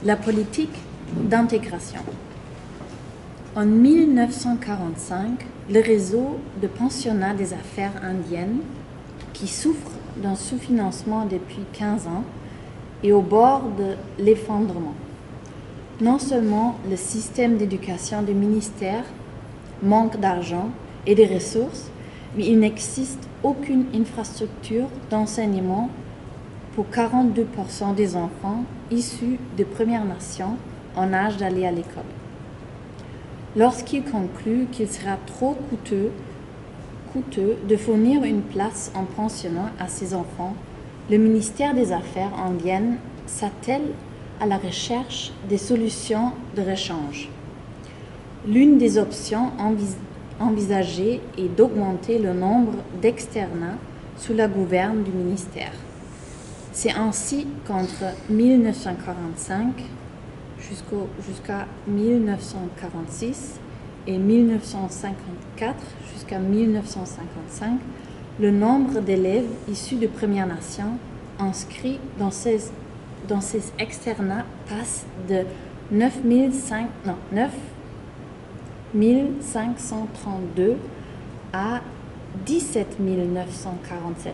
La politique d'intégration. En 1945, le réseau de pensionnats des affaires indiennes, qui souffre d'un sous-financement depuis 15 ans, est au bord de l'effondrement. Non seulement le système d'éducation du ministère manque d'argent et de ressources, mais il n'existe aucune infrastructure d'enseignement pour 42% des enfants issus de Premières Nations en âge d'aller à l'école. Lorsqu'il conclut qu'il sera trop coûteux de fournir une place en pensionnat à ces enfants, le ministère des Affaires indiennes s'attelle à la recherche des solutions de rechange. L'une des options envisagées est d'augmenter le nombre d'externats sous la gouverne du ministère. C'est ainsi qu'entre 1945 jusqu'à 1946 et 1954 jusqu'à 1955, le nombre d'élèves issus de Premières Nations inscrits dans ces externats passe de 9532 à 17 947.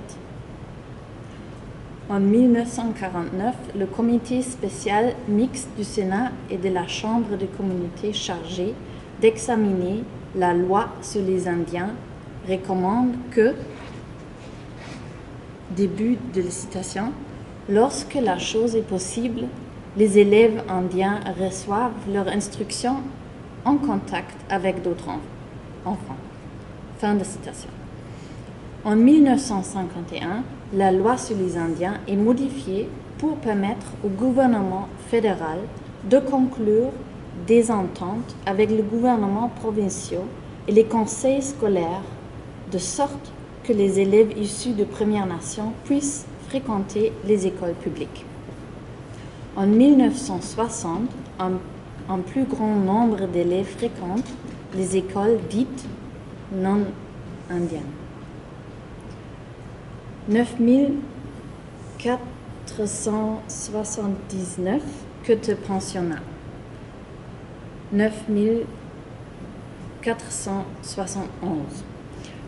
En 1949, le comité spécial mixte du Sénat et de la Chambre des communautés chargé d'examiner la loi sur les Indiens recommande que, début de la citation, lorsque la chose est possible, les élèves indiens reçoivent leur instruction en contact avec d'autres enfants. Fin de citation. En 1951, la loi sur les Indiens est modifiée pour permettre au gouvernement fédéral de conclure des ententes avec les gouvernements provinciaux et les conseils scolaires, de sorte que les élèves issus de Premières Nations puissent fréquenter les écoles publiques. En 1960, un plus grand nombre d'élèves fréquentent les écoles dites non indiennes. 9479 que pensionnats. 9471.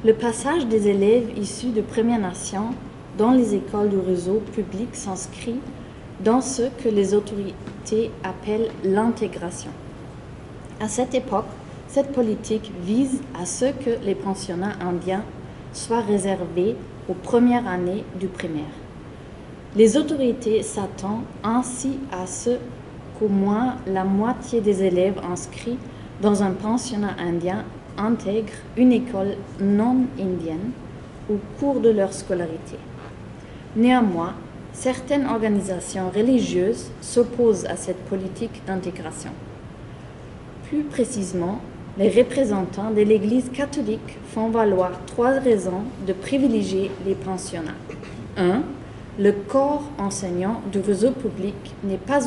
Le passage des élèves issus de Premières Nations dans les écoles du réseau public s'inscrit dans ce que les autorités appellent l'intégration. À cette époque, cette politique vise à ce que les pensionnats indiens soient réservés aux premières années du primaire. Les autorités s'attendent ainsi à ce qu'au moins la moitié des élèves inscrits dans un pensionnat indien intègrent une école non indienne au cours de leur scolarité. Néanmoins, certaines organisations religieuses s'opposent à cette politique d'intégration. Plus précisément, les représentants de l'Église catholique font valoir 3 raisons de privilégier les pensionnats. 1. Le corps enseignant du réseau public n'est pas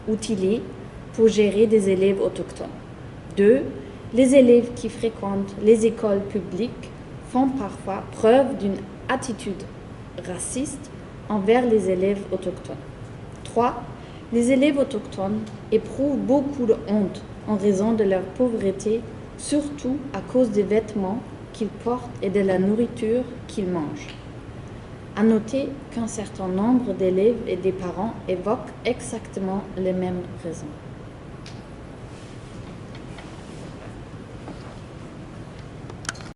outillé pour gérer des élèves autochtones. 2. Les élèves qui fréquentent les écoles publiques font parfois preuve d'une attitude raciste envers les élèves autochtones. 3. Les élèves autochtones éprouvent beaucoup de honte en raison de leur pauvreté, surtout à cause des vêtements qu'ils portent et de la nourriture qu'ils mangent. À noter qu'un certain nombre d'élèves et des parents évoquent exactement les mêmes raisons.